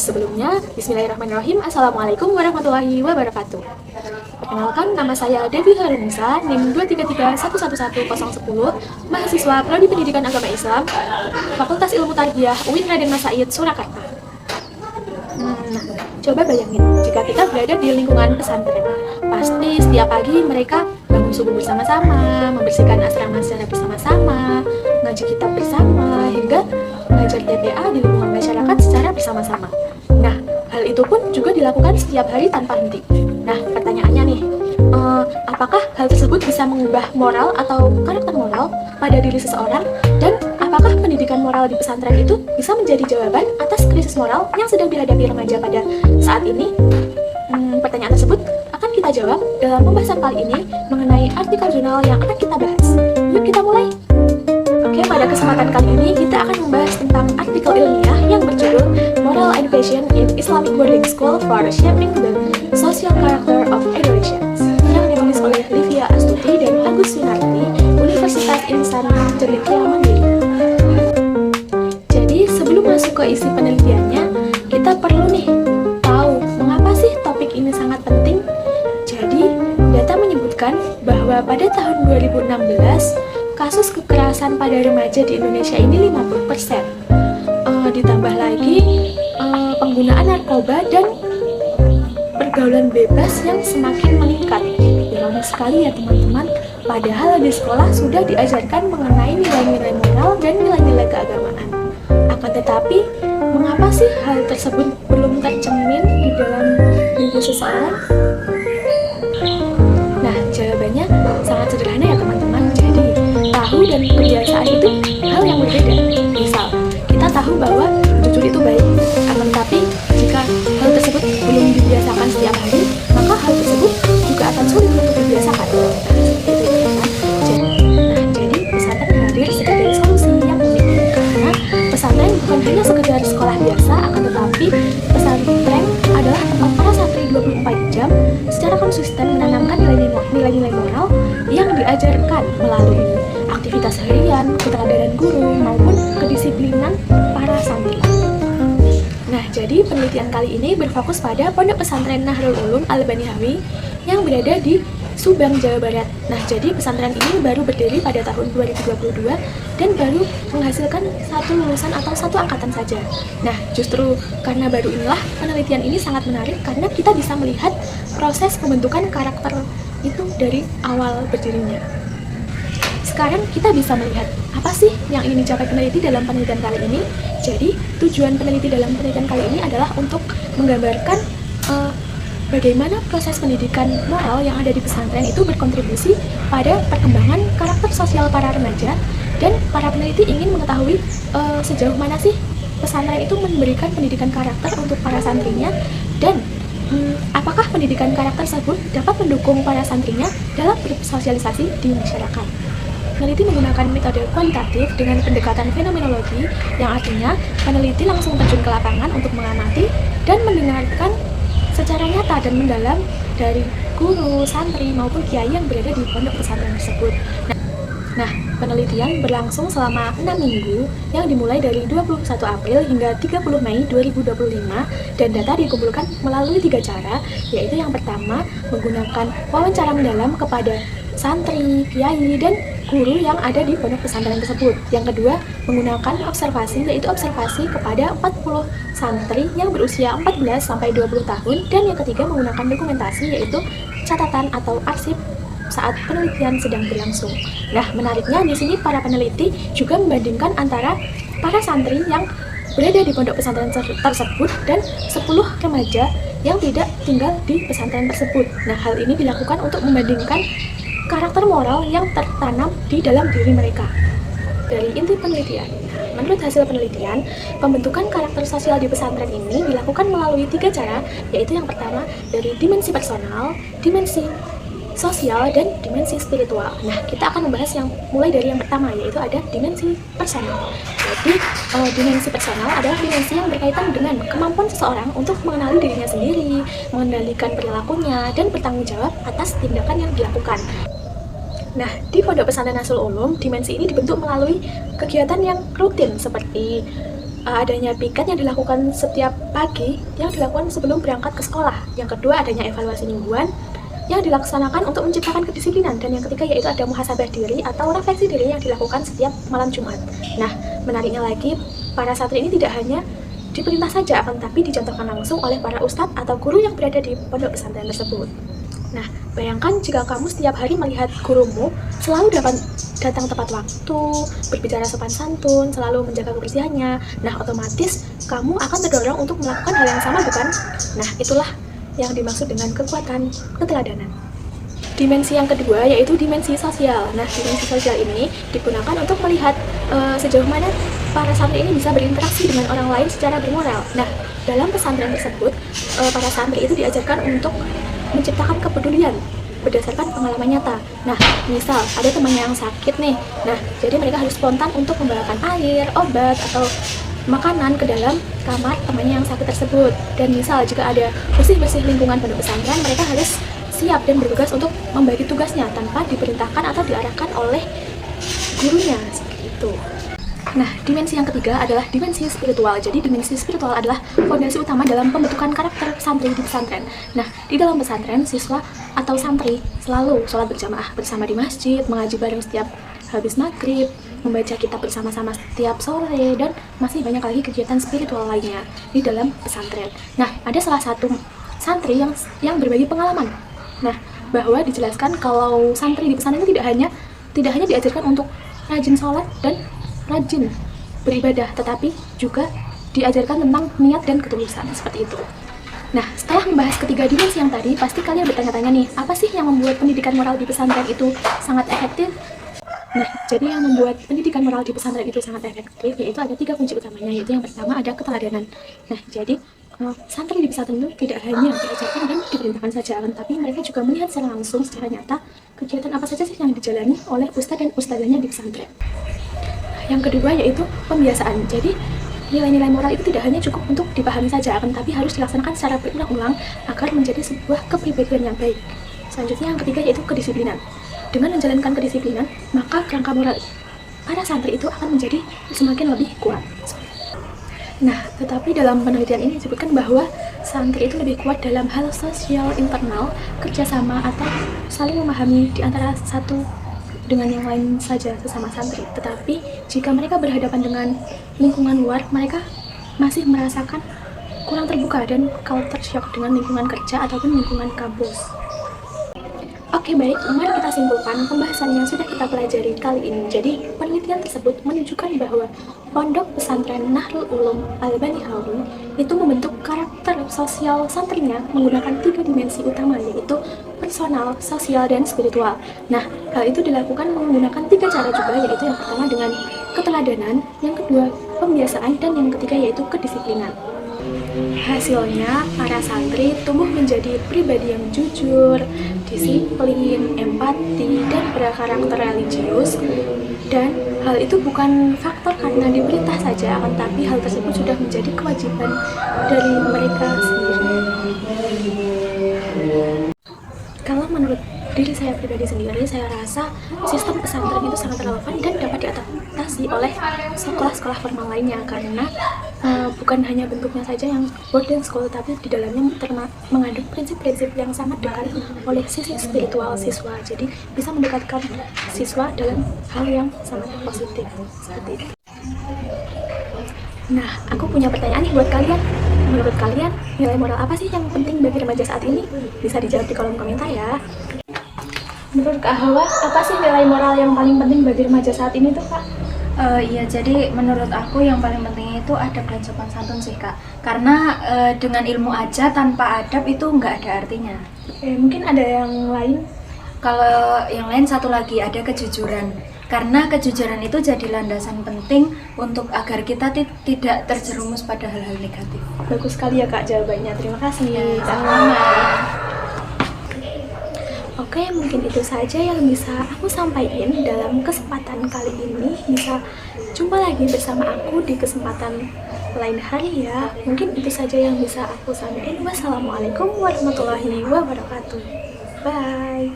Sebelumnya, bismillahirrahmanirrahim. Assalamualaikum warahmatullahi wabarakatuh. Perkenalkan, nama saya Devi Harunisa, NIM 233111010, mahasiswa Prodi Pendidikan Agama Islam, Fakultas Ilmu Tarbiyah UIN Raden Mas Said, Surakarta. Coba bayangin, jika kita berada di lingkungan pesantren, pasti setiap pagi mereka bangun subuh bersama-sama, membersihkan asrama secara bersama-sama, ngaji kitab bersama, hingga mengajar TPA di lingkungan masyarakat secara bersama-sama. Nah, hal itu pun juga dilakukan setiap hari tanpa henti. Nah, pertanyaannya nih, apakah hal tersebut bisa mengubah moral atau karakter moral pada diri seseorang? Dan apakah pendidikan moral di pesantren itu bisa menjadi jawaban atas krisis moral yang sedang dihadapi remaja pada saat ini? Pertanyaan tersebut akan kita jawab dalam pembahasan kali ini mengenai artikel jurnal yang akan kita bahas. Yuk kita mulai! Oke, pada kesempatan kali ini kita akan membahas tentang artikel ilmiah yang berjudul Moral Education in Islamic Boarding School for Shaping the Social Character of Adolescents, yang ditulis oleh Livia Astuti dan Agus Winarti, Universitas Insan Cendekia Mandiri. Jadi sebelum masuk ke isi penelitiannya, kita perlu nih tahu mengapa sih topik ini sangat penting. Jadi data menyebutkan bahwa pada tahun 2016 kasus kekerasan pada remaja di Indonesia ini 50%. Ditambah lagi penggunaan narkoba dan pergaulan bebas yang semakin meningkat. Ironis sekali ya teman-teman, padahal di sekolah sudah diajarkan mengenai nilai-nilai moral dan nilai-nilai keagamaan. Akan tetapi, mengapa sih hal tersebut belum tercermin di dalam diri seseorang? Nah, jawabannya sangat sederhana ya teman-teman. Jadi, tahu dan kebiasaan itu hal yang berbeda. Misal, kita tahu bahwa jujur itu baik, akan tetapi jika hal tersebut belum dibiasakan setiap hari, maka hal tersebut juga akan sulit untuk dibiasakan. Jadi pesantren hadir sebagai solusi yang unik, karena pesantren bukan hanya sekedar sekolah biasa, akan tetapi pesantren adalah tempat para santri 24 jam secara konsisten menanamkan nilai-nilai moral yang diajarkan melalui aktivitas harian, keteladanan guru, maupun kedisiplinan para santri. Nah, jadi penelitian kali ini berfokus pada Pondok Pesantren Nahrul Ulum Al-Banihawi yang berada di Subang, Jawa Barat. Nah, jadi pesantren ini baru berdiri pada tahun 2022 dan baru menghasilkan satu lulusan atau satu angkatan saja. Nah, justru karena baru inilah penelitian ini sangat menarik karena kita bisa melihat proses pembentukan karakter itu dari awal berdirinya. Sekarang kita bisa melihat apa sih yang ingin dicapai peneliti dalam penelitian kali ini. Jadi, tujuan peneliti dalam penelitian kali ini adalah untuk menggambarkan bagaimana proses pendidikan moral yang ada di pesantren itu berkontribusi pada perkembangan karakter sosial para remaja, dan para peneliti ingin mengetahui sejauh mana sih pesantren itu memberikan pendidikan karakter untuk para santrinya, dan apakah pendidikan karakter tersebut dapat mendukung para santrinya dalam bersosialisasi di masyarakat. Peneliti menggunakan metode kualitatif dengan pendekatan fenomenologi, yang artinya peneliti langsung terjun ke lapangan untuk mengamati dan mendengarkan secara nyata dan mendalam dari guru, santri, maupun kiai yang berada di pondok pesantren tersebut. Nah, penelitian berlangsung selama 6 minggu yang dimulai dari 21 April hingga 30 Mei 2025, dan data dikumpulkan melalui 3 cara, yaitu yang pertama menggunakan wawancara mendalam kepada santri, kiai, dan guru yang ada di pondok pesantren tersebut. Yang kedua, menggunakan observasi, yaitu observasi kepada 40 santri yang berusia 14-20 tahun, dan yang ketiga menggunakan dokumentasi, yaitu catatan atau arsip saat penelitian sedang berlangsung. Nah, menariknya di sini para peneliti juga membandingkan antara para santri yang berada di pondok pesantren tersebut dan 10 remaja yang tidak tinggal di pesantren tersebut. Nah, hal ini dilakukan untuk membandingkan karakter moral yang tertanam di dalam diri mereka. Dari inti penelitian, menurut hasil penelitian, pembentukan karakter sosial di pesantren ini dilakukan melalui 3 cara, yaitu yang pertama dari dimensi personal, dimensi sosial, dan dimensi spiritual. Nah, kita akan membahas yang mulai dari yang pertama, yaitu ada dimensi personal. Jadi, dimensi personal adalah dimensi yang berkaitan dengan kemampuan seseorang untuk mengenali dirinya sendiri, mengendalikan perilakunya, dan bertanggung jawab atas tindakan yang dilakukan. Nah, di Pondok Pesantren Nahrul Ulum, dimensi ini dibentuk melalui kegiatan yang rutin seperti adanya piket yang dilakukan setiap pagi yang dilakukan sebelum berangkat ke sekolah. Yang kedua, adanya evaluasi mingguan yang dilaksanakan untuk menciptakan kedisiplinan. Dan yang ketiga yaitu ada muhasabah diri atau refleksi diri yang dilakukan setiap malam Jumat. Nah, menariknya lagi, para santri ini tidak hanya diperintah saja, akan tapi dicontohkan langsung oleh para ustadz atau guru yang berada di pondok pesantren tersebut. Nah, bayangkan jika kamu setiap hari melihat gurumu selalu dapat datang tepat waktu, berbicara sopan santun, selalu menjaga kebersihannya. Nah, otomatis kamu akan terdorong untuk melakukan hal yang sama, bukan? Nah, itulah yang dimaksud dengan kekuatan keteladanan. Dimensi yang kedua yaitu dimensi sosial. Nah, dimensi sosial ini digunakan untuk melihat sejauh mana para santri ini bisa berinteraksi dengan orang lain secara bermoral. Nah, dalam pesantren tersebut, para santri itu diajarkan untuk menciptakan kepedulian berdasarkan pengalaman nyata. Nah, misal ada temannya yang sakit nih. Nah, jadi mereka harus spontan untuk membawakan air, obat, atau makanan ke dalam kamar temannya yang sakit tersebut. Dan misal jika ada bersih-bersih lingkungan pondok pesantren, mereka harus siap dan bertugas untuk membagi tugasnya tanpa diperintahkan atau diarahkan oleh gurunya, seperti itu. Nah, dimensi yang ketiga adalah dimensi spiritual. Jadi dimensi spiritual adalah fondasi utama dalam pembentukan karakter santri di pesantren. Nah, di dalam pesantren, siswa atau santri selalu sholat berjamaah bersama di masjid, mengaji bareng setiap habis maghrib, membaca kitab bersama-sama setiap sore, dan masih banyak lagi kegiatan spiritual lainnya di dalam pesantren. Nah, ada salah satu santri yang berbagi pengalaman. Nah, bahwa dijelaskan kalau santri di pesantren itu tidak hanya diajarkan untuk rajin sholat dan rajin beribadah, tetapi juga diajarkan tentang niat dan ketulusan, seperti itu. Nah, setelah membahas ketiga dimensi yang tadi, pasti kalian bertanya-tanya nih, apa sih yang membuat pendidikan moral di pesantren itu sangat efektif? Nah, jadi yang membuat pendidikan moral di pesantren itu sangat efektif, yaitu ada 3 kunci utamanya, yaitu yang pertama ada keteladanan. Nah, jadi santri di pesantren itu tidak hanya diajarkan dan diperintahkan saja, tapi mereka juga melihat secara langsung, secara nyata, kegiatan apa saja sih yang dijalani oleh ustadz dan ustadzanya di pesantren. Yang kedua yaitu pembiasaan. Jadi nilai-nilai moral itu tidak hanya cukup untuk dipahami saja, tapi harus dilaksanakan secara berulang-ulang agar menjadi sebuah kepribadian yang baik. Selanjutnya yang ketiga yaitu kedisiplinan. Dengan menjalankan kedisiplinan, maka kerangka moral para santri itu akan menjadi semakin lebih kuat. Nah, tetapi dalam penelitian ini disebutkan bahwa santri itu lebih kuat dalam hal sosial internal, kerjasama atau saling memahami di antara satu dengan yang lain saja sesama santri. Tetapi jika mereka berhadapan dengan lingkungan luar, mereka masih merasakan kurang terbuka dan culture shock dengan lingkungan kerja ataupun lingkungan kampus. Oke, baik, mari kita simpulkan pembahasan yang sudah kita pelajari kali ini. Jadi, penelitian tersebut menunjukkan bahwa Pondok Pesantren Nahrul Ulum Al-Bani Hawi itu membentuk karakter sosial santrinya menggunakan 3 dimensi utama, yaitu personal, sosial, dan spiritual. Nah, hal itu dilakukan menggunakan 3 cara juga, yaitu yang pertama dengan keteladanan, yang kedua pembiasaan, dan yang ketiga yaitu kedisiplinan. Hasilnya, para santri tumbuh menjadi pribadi yang jujur, disiplin, empati, dan berkarakter religius. Dan hal itu bukan faktor karena diperintah saja, tapi hal tersebut sudah menjadi kewajiban dari mereka sendiri. Kalau menurut diri saya pribadi sendiri, saya rasa sistem pesantren itu sangat relevan dan dapat diadaptasi oleh sekolah-sekolah formal lainnya, karena bukan hanya bentuknya saja yang boarding school, tapi di dalamnya mengandung prinsip-prinsip yang sangat dekat oleh sisi spiritual siswa. Jadi bisa mendekatkan siswa dalam hal yang sangat positif, seperti itu. Nah, aku punya pertanyaan nih buat kalian. Menurut kalian, nilai moral apa sih yang penting bagi remaja saat ini? Bisa dijawab di kolom komentar ya. Menurut Kak Hawa, apa sih nilai moral yang paling penting bagi remaja saat ini tuh, Kak? Iya, jadi menurut aku yang paling penting itu adab dan sopan santun sih, Kak. Karena dengan ilmu aja tanpa adab itu nggak ada artinya. Mungkin ada yang lain? Kalau yang lain satu lagi ada kejujuran. Karena kejujuran itu jadi landasan penting untuk agar kita tidak terjerumus pada hal-hal negatif. Bagus sekali ya Kak jawabannya. Terima kasih. Sama-sama. Oke, mungkin itu saja yang bisa aku sampaikan dalam kesempatan kali ini. Bisa jumpa lagi bersama aku di kesempatan lain hari ya. Mungkin itu saja yang bisa aku sampaikan. Wassalamualaikum warahmatullahi wabarakatuh. Bye.